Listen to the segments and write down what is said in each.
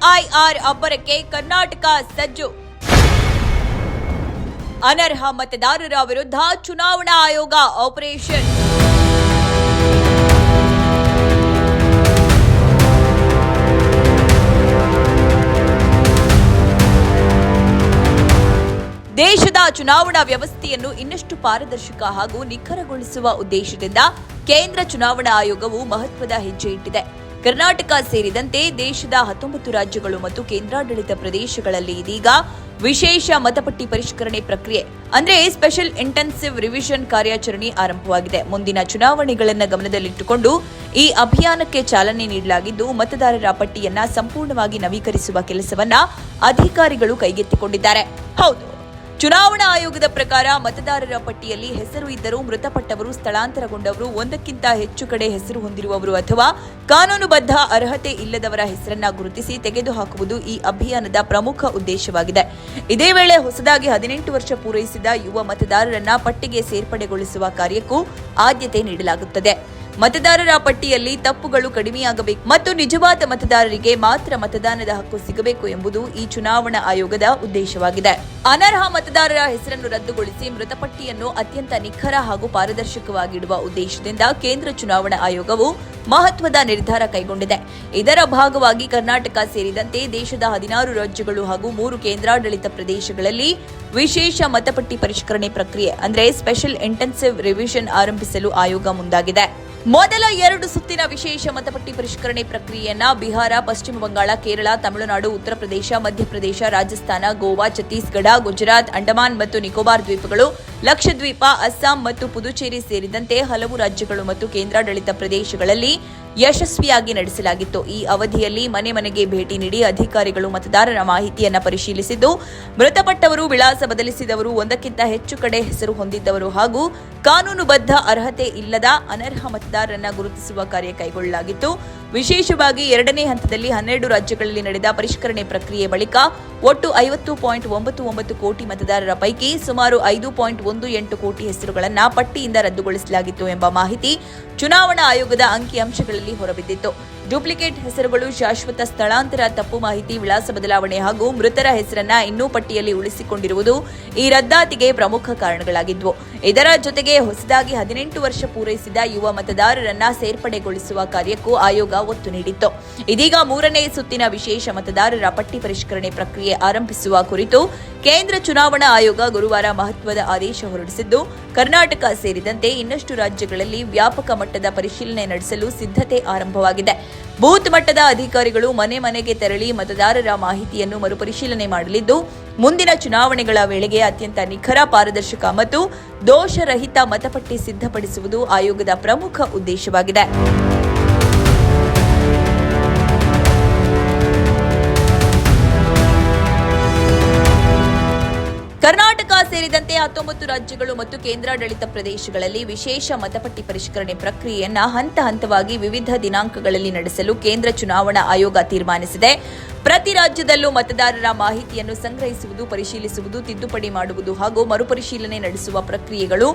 SIR ಅಬ್ಬರಕ್ಕೆ Karnataka ಸಜ್ಜು. ಅನರ್ಹ ಮತದಾರರ ವಿರುದ್ಧ ಚುನಾವಣಾ ಆಯೋಗ ಆಪರೇಷನ್. ದೇಶದ ಚುನಾವಣಾ ವ್ಯವಸ್ಥೆಯನ್ನು ಇನ್ನಷ್ಟು ಪಾರದರ್ಶಕ ಹಾಗೂ ನಿಖರಗೊಳಿಸುವ ಉದ್ದೇಶದಿಂದ ಕೇಂದ್ರ ಚುನಾವಣಾ ಆಯೋಗವು ಮಹತ್ವದ ಹೆಜ್ಜೆ ಇಟ್ಟಿದೆ. ಕರ್ನಾಟಕ ಸೇರಿದಂತೆ ದೇಶದ 19 ರಾಜ್ಯಗಳು ಮತ್ತು ಕೇಂದ್ರಾಡಳಿತ ಪ್ರದೇಶಗಳಲ್ಲಿ ಇದೀಗ ವಿಶೇಷ ಮತಪಟ್ಟಿ ಪರಿಷ್ಕರಣೆ ಪ್ರಕ್ರಿಯೆ ಅಂದರೆ ಸ್ಪೆಷಲ್ ಇಂಟೆನ್ಸಿವ್ ರಿವಿಷನ್ ಕಾರ್ಯಾಚರಣೆ ಆರಂಭವಾಗಿದೆ. ಮುಂದಿನ ಚುನಾವಣೆಗಳನ್ನು ಗಮನದಲ್ಲಿಟ್ಟುಕೊಂಡು ಈ ಅಭಿಯಾನಕ್ಕೆ ಚಾಲನೆ ನೀಡಲಾಗಿದ್ದು, ಮತದಾರರ ಪಟ್ಟಿಯನ್ನ ಸಂಪೂರ್ಣವಾಗಿ ನವೀಕರಿಸುವ ಕೆಲಸವನ್ನ ಅಧಿಕಾರಿಗಳು ಕೈಗೆತ್ತಿಕೊಂಡಿದ್ದಾರೆ. ಹೌದು, ಚುನಾವಣಾ ಆಯೋಗದ ಪ್ರಕಾರ ಮತದಾರರ ಪಟ್ಟಿಯಲ್ಲಿ ಹೆಸರು ಇದ್ದರೂ ಮೃತಪಟ್ಟವರು, ಸ್ಥಳಾಂತರಗೊಂಡವರು, ಒಂದಕ್ಕಿಂತ ಹೆಚ್ಚು ಕಡೆ ಹೆಸರು ಹೊಂದಿರುವವರು ಅಥವಾ ಕಾನೂನುಬದ್ಧ ಅರ್ಹತೆ ಇಲ್ಲದವರ ಹೆಸರನ್ನ ಗುರುತಿಸಿ ತೆಗೆದುಹಾಕುವುದು ಈ ಅಭಿಯಾನದ ಪ್ರಮುಖ ಉದ್ದೇಶವಾಗಿದೆ. ಇದೇ ವೇಳೆ ಹೊಸದಾಗಿ 18 ವರ್ಷ ಪೂರೈಸಿದ ಯುವ ಮತದಾರರನ್ನ ಪಟ್ಟಿಗೆ ಸೇರ್ಪಡೆಗೊಳಿಸುವ ಕಾರ್ಯಕ್ಕೂ ಆದ್ಯತೆ ನೀಡಲಾಗುತ್ತದೆ. ಮತದಾರರ ಪಟ್ಟಿಯಲ್ಲಿ ತಪ್ಪುಗಳು ಕಡಿಮೆಯಾಗಬೇಕು ಮತ್ತು ನಿಜವಾದ ಮತದಾರರಿಗೆ ಮಾತ್ರ ಮತದಾನದ ಹಕ್ಕು ಸಿಗಬೇಕು ಎಂಬುದು ಈ ಚುನಾವಣಾ ಆಯೋಗದ ಉದ್ದೇಶವಾಗಿದೆ. ಅನರ್ಹ ಮತದಾರರ ಹೆಸರನ್ನು ರದ್ದುಗೊಳಿಸಿ ಮೃತಪಟ್ಟಿಯನ್ನು ಅತ್ಯಂತ ನಿಖರ ಹಾಗೂ ಪಾರದರ್ಶಕವಾಗಿಡುವ ಉದ್ದೇಶದಿಂದ ಕೇಂದ್ರ ಚುನಾವಣಾ ಆಯೋಗವು ಮಹತ್ವದ ನಿರ್ಧಾರ ಕೈಗೊಂಡಿದೆ. ಇದರ ಭಾಗವಾಗಿ ಕರ್ನಾಟಕ ಸೇರಿದಂತೆ ದೇಶದ 16 ರಾಜ್ಯಗಳು ಹಾಗೂ 3 ಕೇಂದ್ರಾಡಳಿತ ಪ್ರದೇಶಗಳಲ್ಲಿ ವಿಶೇಷ ಮತಪಟ್ಟಿ ಪರಿಷ್ಕರಣೆ ಪ್ರಕ್ರಿಯೆ ಅಂದರೆ ಸ್ಪೆಷಲ್ ಇಂಟೆನ್ಸಿವ್ ರಿವಿಷನ್ ಆರಂಭಿಸಲು ಆಯೋಗ ಮುಂದಾಗಿದೆ. ಮೊದಲ 2 ಸುತ್ತಿನ ವಿಶೇಷ ಮತಪಟ್ಟಿ ಪರಿಷ್ಕರಣೆ ಪ್ರಕ್ರಿಯೆಯನ್ನ ಬಿಹಾರ, ಪಶ್ಚಿಮ ಬಂಗಾಳ, ಕೇರಳ, ತಮಿಳುನಾಡು, ಉತ್ತರ ಪ್ರದೇಶ, ಮಧ್ಯಪ್ರದೇಶ, ರಾಜಸ್ಥಾನ, ಗೋವಾ, ಛತ್ತೀಸ್ಗಢ, ಗುಜರಾತ್, ಅಂಡಮಾನ್ ಮತ್ತು ನಿಕೋಬಾರ್ ದ್ವೀಪಗಳು, ಲಕ್ಷದ್ವೀಪ, ಅಸ್ಸಾಂ ಮತ್ತು ಪುದುಚೇರಿ ಸೇರಿದಂತೆ ಹಲವು ರಾಜ್ಯಗಳು ಮತ್ತು ಕೇಂದ್ರಾಡಳಿತ ಪ್ರದೇಶಗಳಲ್ಲಿ ಯಶಸ್ವಿಯಾಗಿ ನಡೆಸಲಾಗಿತ್ತು. ಈ ಅವಧಿಯಲ್ಲಿ ಮನೆ ಮನೆಗೆ ಭೇಟಿ ನೀಡಿ ಅಧಿಕಾರಿಗಳು ಮತದಾರರ ಮಾಹಿತಿಯನ್ನು ಪರಿಶೀಲಿಸಿದ್ದು, ಮೃತಪಟ್ಟವರು, ವಿಳಾಸ ಬದಲಿಸಿದವರು, ಒಂದಕ್ಕಿಂತ ಹೆಚ್ಚು ಕಡೆ ಹೆಸರು ಹೊಂದಿದ್ದವರು ಹಾಗೂ ಕಾನೂನುಬದ್ಧ ಅರ್ಹತೆ ಇಲ್ಲದ ಅನರ್ಹ ಮತದಾರರನ್ನ ಗುರುತಿಸುವ ಕಾರ್ಯ ಕೈಗೊಳ್ಳಲಾಗಿತ್ತು. ವಿಶೇಷವಾಗಿ 2ನೇ ಹಂತದಲ್ಲಿ 12 ರಾಜ್ಯಗಳಲ್ಲಿ ನಡೆದ ಪರಿಷ್ಕರಣೆ ಪ್ರಕ್ರಿಯೆ ಬಳಿಕ ಒಟ್ಟು 50.99 ಕೋಟಿ ಮತದಾರರ ಪೈಕಿ ಸುಮಾರು 5.18 ಕೋಟಿ ಹೆಸರುಗಳನ್ನು ಪಟ್ಟಿಯಿಂದ ರದ್ದುಗೊಳಿಸಲಾಗಿತ್ತು ಎಂಬ ಮಾಹಿತಿ ಚುನಾವಣಾ ಆಯೋಗದ ಅಂಕಿಅಂಶಗಳಲ್ಲಿ ಹೊರಬಿದ್ದಿತ್ತು. ಡೂಪ್ಲಿಕೇಟ್ ಹೆಸರುಗಳು, ಶಾಶ್ವತ ಸ್ಥಳಾಂತರ, ತಪ್ಪು ಮಾಹಿತಿ, ವಿಳಾಸ ಬದಲಾವಣೆ ಹಾಗೂ ಮೃತರ ಹೆಸರನ್ನ ಇನ್ನೂ ಪಟ್ಟಿಯಲ್ಲಿ ಉಳಿಸಿಕೊಂಡಿರುವುದು ಈ ರದ್ದಾತಿಗೆ ಪ್ರಮುಖ ಕಾರಣಗಳಾಗಿದ್ವು. ಇದರ ಜೊತೆಗೆ ಹೊಸದಾಗಿ 18 ವರ್ಷ ಪೂರೈಸಿದ ಯುವ ಮತದಾರರನ್ನ ಸೇರ್ಪಡೆಗೊಳಿಸುವ ಕಾರ್ಯಕ್ಕೂ ಆಯೋಗ ಒತ್ತು ನೀಡಿತ್ತು. ಇದೀಗ 3ನೇ ಸುತ್ತಿನ ವಿಶೇಷ ಮತದಾರರ ಪಟ್ಟಿ ಪರಿಷ್ಕರಣೆ ಪ್ರಕ್ರಿಯೆ ಆರಂಭಿಸುವ ಕುರಿತು ಕೇಂದ್ರ ಚುನಾವಣಾ ಆಯೋಗ ಗುರುವಾರ ಮಹತ್ವದ ಆದೇಶ ಹೊರಡಿಸಿದ್ದು, ಕರ್ನಾಟಕ ಸೇರಿದಂತೆ ಇನ್ನಷ್ಟು ರಾಜ್ಯಗಳಲ್ಲಿ ವ್ಯಾಪಕ ಮಟ್ಟದ ಪರಿಶೀಲನೆ ನಡೆಸಲು ಸಿದ್ಧತೆ ಆರಂಭವಾಗಿದೆ. ಬೂತ್ ಮಟ್ಟದ ಅಧಿಕಾರಿಗಳು ಮನೆ ಮನೆಗೆ ತೆರಳಿ ಮತದಾರರ ಮಾಹಿತಿಯನ್ನು ಮರುಪರಿಶೀಲನೆ ಮಾಡಲಿದ್ದು, ಮುಂದಿನ ಚುನಾವಣೆಗಳ ವೇಳೆಗೆ ಅತ್ಯಂತ ನಿಖರ, ಪಾರದರ್ಶಕ ಮತ್ತು ದೋಷರಹಿತ ಮತಪಟ್ಟಿ ಸಿದ್ಧಪಡಿಸುವುದು ಆಯೋಗದ ಪ್ರಮುಖ ಉದ್ದೇಶವಾಗಿದೆ. ಕರ್ನಾಟಕ ಸೇರಿದಂತೆ 19 ರಾಜ್ಯಗಳು ಮತ್ತು ಕೇಂದ್ರಾಡಳಿತ ಪ್ರದೇಶಗಳಲ್ಲಿ ವಿಶೇಷ ಮತಪಟ್ಟಿ ಪರಿಷ್ಕರಣೆ ಪ್ರಕ್ರಿಯೆಯನ್ನು ಹಂತ ಹಂತವಾಗಿ ವಿವಿಧ ದಿನಾಂಕಗಳಲ್ಲಿ ನಡೆಸಲು ಕೇಂದ್ರ ಚುನಾವಣಾ ಆಯೋಗ ತೀರ್ಮಾನಿಸಿದೆ. ಪ್ರತಿ ರಾಜ್ಯದಲ್ಲೂ ಮತದಾರರ ಮಾಹಿತಿಯನ್ನು ಸಂಗ್ರಹಿಸುವುದು, ಪರಿಶೀಲಿಸುವುದು, ತಿದ್ದುಪಡಿ ಮಾಡುವುದು ಹಾಗೂ ಮರುಪರಿಶೀಲನೆ ನಡೆಸುವ ಪ್ರಕ್ರಿಯೆಗಳು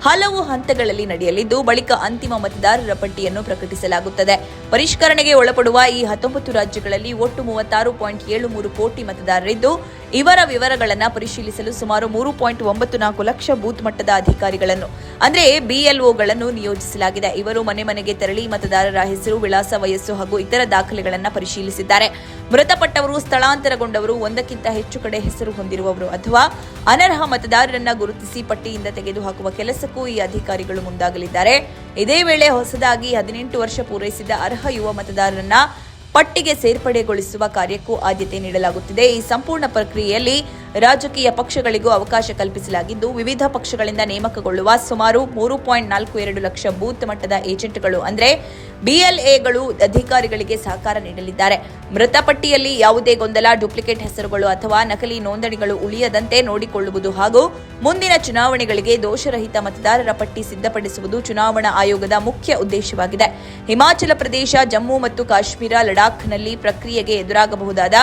ಹಲವು ಹಂತಗಳಲ್ಲಿ ನಡೆಯಲಿದ್ದು, ಬಳಿಕ ಅಂತಿಮ ಮತದಾರರ ಪಟ್ಟಿಯನ್ನು ಪ್ರಕಟಿಸಲಾಗುತ್ತದೆ. ಪರಿಷ್ಕರಣೆಗೆ ಒಳಪಡುವ ಈ 19 ರಾಜ್ಯಗಳಲ್ಲಿ ಒಟ್ಟು 36.73 ಕೋಟಿ ಮತದಾರರಿದ್ದು, ಇವರ ವಿವರಗಳನ್ನು ಪರಿಶೀಲಿಸಲು ಸುಮಾರು 3.94 ಲಕ್ಷ ಬೂತ್ ಮಟ್ಟದ ಅಧಿಕಾರಿಗಳನ್ನು ಅಂದರೆ ಬಿಎಲ್ಒಗಳನ್ನು ನಿಯೋಜಿಸಲಾಗಿದೆ. ಇವರು ಮನೆ ಮನೆಗೆ ತೆರಳಿ ಮತದಾರರ ಹೆಸರು, ವಿಳಾಸ, ವಯಸ್ಸು ಹಾಗೂ ಇತರ ದಾಖಲೆಗಳನ್ನು ಪರಿಶೀಲಿಸಿದ್ದಾರೆ. ಮೃತಪಟ್ಟವರು, ಸ್ಥಳಾಂತರಗೊಂಡವರು, ಒಂದಕ್ಕಿಂತ ಹೆಚ್ಚು ಕಡೆ ಹೆಸರು ಹೊಂದಿರುವವರು ಅಥವಾ ಅನರ್ಹ ಮತದಾರರನ್ನ ಗುರುತಿಸಿ ಪಟ್ಟಿಯಿಂದ ತೆಗೆದುಹಾಕುವ ಕೆಲಸಕ್ಕೂ ಈ ಅಧಿಕಾರಿಗಳು ಮುಂದಾಗಲಿದ್ದಾರೆ. ಇದೇ ವೇಳೆ ಹೊಸದಾಗಿ 18 ವರ್ಷ ಪೂರೈಸಿದ ಅರ್ಹ ಯುವ ಮತದಾರರನ್ನ ಪಟ್ಟಿಗೆ ಸೇರ್ಪಡೆಗೊಳಿಸುವ ಕಾರ್ಯಕ್ಕೂ ಆದ್ಯತೆ ನೀಡಲಾಗುತ್ತಿದೆ. ಈ ಸಂಪೂರ್ಣ ಪ್ರಕ್ರಿಯೆಯಲ್ಲಿ ರಾಜಕೀಯ ಪಕ್ಷಗಳಿಗೂ ಅವಕಾಶ ಕಲ್ಪಿಸಲಾಗಿದ್ದು, ವಿವಿಧ ಪಕ್ಷಗಳಿಂದ ನೇಮಕಗೊಳ್ಳುವ ಸುಮಾರು 3.42 ಲಕ್ಷ ಬೂತ್ ಮಟ್ಟದ ಏಜೆಂಟ್ಗಳು ಅಂದರೆ ಬಿಎಲ್ಎಗಳು ಅಧಿಕಾರಿಗಳಿಗೆ ಸಹಕಾರ ನೀಡಲಿದ್ದಾರೆ. ಮೃತಪಟ್ಟಿಯಲ್ಲಿ ಯಾವುದೇ ಗೊಂದಲ, ಡೂಪ್ಲಿಕೇಟ್ ಹೆಸರುಗಳು ಅಥವಾ ನಕಲಿ ನೋಂದಣಿಗಳು ಉಳಿಯದಂತೆ ನೋಡಿಕೊಳ್ಳುವುದು ಹಾಗೂ ಮುಂದಿನ ಚುನಾವಣೆಗಳಿಗೆ ದೋಷರಹಿತ ಮತದಾರರ ಪಟ್ಟಿ ಸಿದ್ಧಪಡಿಸುವುದು ಚುನಾವಣಾ ಆಯೋಗದ ಮುಖ್ಯ ಉದ್ದೇಶವಾಗಿದೆ. ಹಿಮಾಚಲ ಪ್ರದೇಶ, ಜಮ್ಮು ಮತ್ತು ಕಾಶ್ಮೀರ, ಲಡಾಖ್ನಲ್ಲಿ ಪ್ರಕ್ರಿಯೆಗೆ ಎದುರಾಗಬಹುದಾದ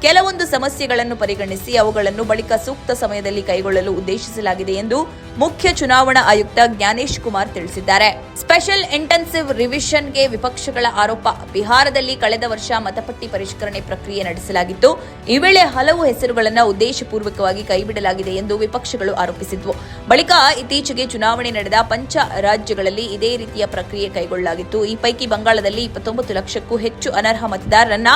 ಕೆಲವೊಂದು ಸಮಸ್ಯೆಗಳನ್ನು ಪರಿಗಣಿಸಿ ಅವುಗಳನ್ನು ಬಳಿಕ ಸೂಕ್ತ ಸಮಯದಲ್ಲಿ ಕೈಗೊಳ್ಳಲು ಉದ್ದೇಶಿಸಲಾಗಿದೆ ಎಂದು ಮುಖ್ಯ ಚುನಾವಣಾ ಆಯುಕ್ತ ಜ್ಞಾನೇಶ್ ಕುಮಾರ್ ತಿಳಿಸಿದ್ದಾರೆ. ಸ್ಪೆಷಲ್ ಇಂಟೆನ್ಸಿವ್ ರಿವಿಷನ್ಗೆ ವಿಪಕ್ಷಗಳ ಆರೋಪ. ಬಿಹಾರದಲ್ಲಿ ಕಳೆದ ವರ್ಷ ಮತಪಟ್ಟಿ ಪರಿಷ್ಕರಣೆ ಪ್ರಕ್ರಿಯೆ ನಡೆಸಲಾಗಿತ್ತು. ಈ ವೇಳೆ ಹಲವು ಹೆಸರುಗಳನ್ನು ಉದ್ದೇಶಪೂರ್ವಕವಾಗಿ ಕೈಬಿಡಲಾಗಿದೆ ಎಂದು ವಿಪಕ್ಷಗಳು ಆರೋಪಿಸಿದ್ವು. ಬಳಿಕ ಇತ್ತೀಚೆಗೆ ಚುನಾವಣೆ ನಡೆದ ಪಂಚ ರಾಜ್ಯಗಳಲ್ಲಿ ಇದೇ ರೀತಿಯ ಪ್ರಕ್ರಿಯೆ ಕೈಗೊಳ್ಳಲಾಗಿತ್ತು. ಈ ಪೈಕಿ ಬಂಗಾಳದಲ್ಲಿ 29 ಲಕ್ಷಕ್ಕೂ ಹೆಚ್ಚು ಅನರ್ಹ ಮತದಾರರನ್ನ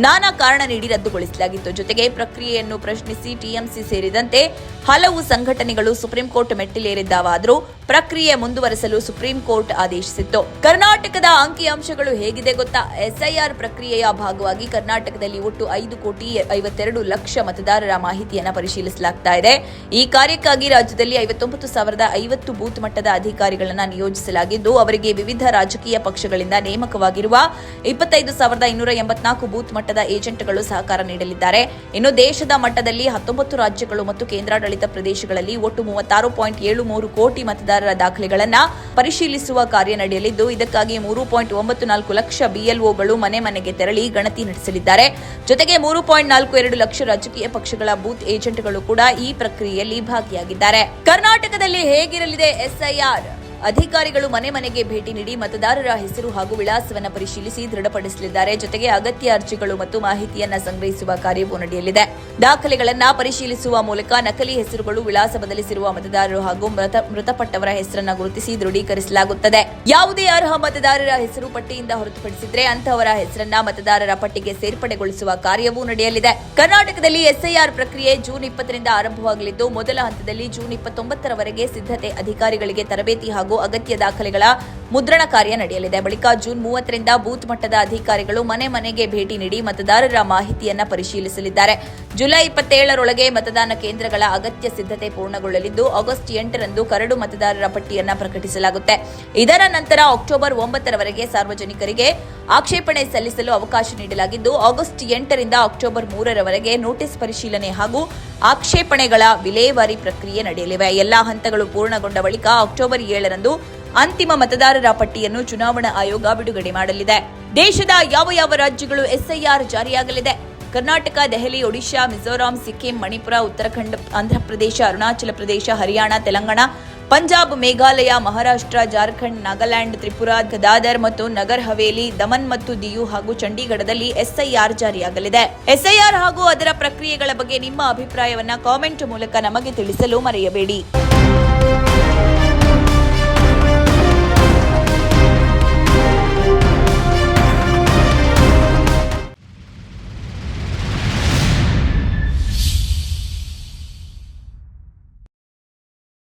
ನಾನಾ ಕಾರಣ ನೀಡಿ ರದ್ದುಗೊಳಿಸಲಾಗಿತ್ತು. ಜೊತೆಗೆ ಪ್ರಕ್ರಿಯೆಯನ್ನು ಪ್ರಶ್ನಿಸಿ ಟಿಎಂಸಿ ಸೇರಿದಂತೆ ಹಲವು ಸಂಘಟನೆಗಳು ಸುಪ್ರೀಂ ಕೋರ್ಟ್ ಮೆಟ್ಟಿಲೇರಿದ್ದಾವಾದರೂ ಪ್ರಕ್ರಿಯೆ ಮುಂದುವರೆಸಲು ಸುಪ್ರೀಂ ಕೋರ್ಟ್ ಆದೇಶಿಸಿತ್ತು. ಕರ್ನಾಟಕದ ಅಂಕಿಅಂಶಗಳು ಹೇಗಿದೆ ಗೊತ್ತಾ? ಎಸ್ಐಆರ್ ಪ್ರಕ್ರಿಯೆಯ ಭಾಗವಾಗಿ ಕರ್ನಾಟಕದಲ್ಲಿ ಒಟ್ಟು 5,52,00,000 ಮತದಾರರ ಮಾಹಿತಿಯನ್ನು ಪರಿಶೀಲಿಸಲಾಗ್ತಾ ಇದೆ. ಈ ಕಾರ್ಯಕ್ಕಾಗಿ ರಾಜ್ಯದಲ್ಲಿ 59,050 ಬೂತ್ ಮಟ್ಟದ ಅಧಿಕಾರಿಗಳನ್ನು ನಿಯೋಜಿಸಲಾಗಿದ್ದು, ಅವರಿಗೆ ವಿವಿಧ ರಾಜಕೀಯ ಪಕ್ಷಗಳಿಂದ ನೇಮಕವಾಗಿರುವ 25,284 ಬೂತ್ ಮಟ್ಟದ ಏಜೆಂಟ್ಗಳು ಸಹಕಾರ ನೀಡಲಿದ್ದಾರೆ. ಇನ್ನು ದೇಶದ ಮಟ್ಟದಲ್ಲಿ 19 ರಾಜ್ಯಗಳು ಮತ್ತು ಕೇಂದ್ರಾಡಳಿತ ಪ್ರದೇಶಗಳಲ್ಲಿ ಒಟ್ಟು 36.73 ಕೋಟಿ ಮತದಾರರ ದಾಖಲೆಗಳನ್ನು ಪರಿಶೀಲಿಸುವ ಕಾರ್ಯ ನಡೆಯಲಿದ್ದು, ಇದಕ್ಕಾಗಿ 3.94 ಲಕ್ಷ ಬಿಎಲ್ಒಗಳು ಮನೆ ಮನೆಗೆ ತೆರಳಿ ಗಣತಿ ನಡೆಸಲಿದ್ದಾರೆ. ಜೊತೆಗೆ 3.42 ಲಕ್ಷ ರಾಜಕೀಯ ಪಕ್ಷಗಳ ಬೂತ್ ಏಜೆಂಟ್ಗಳು ಕೂಡ ಈ ಪ್ರಕ್ರಿಯೆಯಲ್ಲಿ ಭಾಗಿಯಾಗಿದ್ದಾರೆ. ಕರ್ನಾಟಕದಲ್ಲಿ ಹೇಗಿರಲಿದೆ ಎಸ್ಐಆರ್? ಅಧಿಕಾರಿಗಳು ಮನೆ ಮನೆಗೆ ಭೇಟಿ ನೀಡಿ ಮತದಾರರ ಹೆಸರು ಹಾಗೂ ವಿಳಾಸವನ್ನು ಪರಿಶೀಲಿಸಿ ದೃಢಪಡಿಸಲಿದ್ದಾರೆ. ಜೊತೆಗೆ ಅಗತ್ಯ ಅರ್ಜಿಗಳು ಮತ್ತು ಮಾಹಿತಿಯನ್ನ ಸಂಗ್ರಹಿಸುವ ಕಾರ್ಯವೂ ನಡೆಯಲಿದೆ. ದಾಖಲೆಗಳನ್ನ ಪರಿಶೀಲಿಸುವ ಮೂಲಕ ನಕಲಿ ಹೆಸರುಗಳು, ವಿಳಾಸ ಬದಲಿಸಿರುವ ಮತದಾರರು ಹಾಗೂ ಮೃತಪಟ್ಟವರ ಹೆಸರನ್ನು ಗುರುತಿಸಿ ದೃಢೀಕರಿಸಲಾಗುತ್ತದೆ. ಯಾವುದೇ ಅರ್ಹ ಮತದಾರರ ಹೆಸರು ಪಟ್ಟಿಯಿಂದ ಹೊರತುಪಡಿಸಿದ್ರೆ ಅಂತಹವರ ಹೆಸರನ್ನ ಮತದಾರರ ಪಟ್ಟಿಗೆ ಸೇರ್ಪಡೆಗೊಳಿಸುವ ಕಾರ್ಯವೂ ನಡೆಯಲಿದೆ. ಕರ್ನಾಟಕದಲ್ಲಿ ಎಸ್ಐಆರ್ ಪ್ರಕ್ರಿಯೆ ಜೂನ್ 20ರಿಂದ ಆರಂಭವಾಗಲಿದ್ದು, ಮೊದಲ ಹಂತದಲ್ಲಿ ಜೂನ್ 29ರವರೆಗೆ ಸಿದ್ಧತೆ, ಅಧಿಕಾರಿಗಳಿಗೆ ತರಬೇತಿ ಹಾಗೂ ಅಗತ್ಯ ದಾಖಲೆಗಳ ಮುದ್ರಣ ಕಾರ್ಯ ನಡೆಯಲಿದೆ. ಬಳಿಕ ಜೂನ್ 30ರಿಂದ ಬೂತ್ ಮಟ್ಟದ ಅಧಿಕಾರಿಗಳು ಮನೆ ಮನೆಗೆ ಭೇಟಿ ನೀಡಿ ಮತದಾರರ ಮಾಹಿತಿಯನ್ನ ಪರಿಶೀಲಿಸಲಿದ್ದಾರೆ. ಜುಲೈ 27ರೊಳಗೆ ಮತದಾನ ಕೇಂದ್ರಗಳ ಅಗತ್ಯ ಸಿದ್ಧತೆ ಪೂರ್ಣಗೊಳ್ಳಲಿದ್ದು, ಆಗಸ್ಟ್ 8ರಂದು ಕರಡು ಮತದಾರರ ಪಟ್ಟಿಯನ್ನ ಪ್ರಕಟಿಸಲಾಗುತ್ತೆ. ಇದರ ನಂತರ ಅಕ್ಟೋಬರ್ 9ರವರೆಗೆ ಸಾರ್ವಜನಿಕರಿಗೆ ಆಕ್ಷೇಪಣೆ ಸಲ್ಲಿಸಲು ಅವಕಾಶ ನೀಡಲಾಗಿದ್ದು, ಆಗಸ್ಟ್ 8ರಿಂದ ಅಕ್ಟೋಬರ್ 3ರವರೆಗೆ ನೋಟಿಸ್ ಪರಿಶೀಲನೆ ಹಾಗೂ ಆಕ್ಷೇಪಣೆಗಳ ವಿಲೇವಾರಿ ಪ್ರಕ್ರಿಯೆ ನಡೆಯಲಿವೆ. ಎಲ್ಲಾ ಹಂತಗಳು ಪೂರ್ಣಗೊಂಡ ಬಳಿಕ ಅಕ್ಟೋಬರ್ 7ರಂದು ಅಂತಿಮ ಮತದಾರರ ಪಟ್ಟಿಯನ್ನು ಚುನಾವಣಾ ಆಯೋಗ ಬಿಡುಗಡೆ ಮಾಡಲಿದೆ. ದೇಶದ ಯಾವ ರಾಜ್ಯಗಳು ಎಸ್ಐಆರ್ ಜಾರಿಯಾಗಲಿದೆ? ಕರ್ನಾಟಕ, ದೆಹಲಿ, ಒಡಿಶಾ, ಮಿಜೋರಾಂ, ಸಿಕ್ಕಿಂ, ಮಣಿಪುರ, ಉತ್ತರಾಖಂಡ, ಆಂಧ್ರಪ್ರದೇಶ, ಅರುಣಾಚಲ ಪ್ರದೇಶ, ಹರಿಯಾಣ, ತೆಲಂಗಾಣ, ಪಂಜಾಬ್, ಮೇಘಾಲಯ, ಮಹಾರಾಷ್ಟ್ರ, ಜಾರ್ಖಂಡ್, ನಾಗಾಲ್ಯಾಂಡ್, ತ್ರಿಪುರಾ, ದಾದರ್ ಮತ್ತು ನಗರ್ ಹವೇಲಿ, ದಮನ್ ಮತ್ತು ದಿಯು ಹಾಗೂ ಚಂಡೀಗಢದಲ್ಲಿ ಎಸ್ಐಆರ್ ಜಾರಿಯಾಗಲಿದೆ. ಎಸ್ಐಆರ್ ಹಾಗೂ ಅದರ ಪ್ರಕ್ರಿಯೆಗಳ ಬಗ್ಗೆ ನಿಮ್ಮ ಅಭಿಪ್ರಾಯವನ್ನ ಕಾಮೆಂಟ್ ಮೂಲಕ ನಮಗೆ ತಿಳಿಸಲು ಮರೆಯಬೇಡಿ.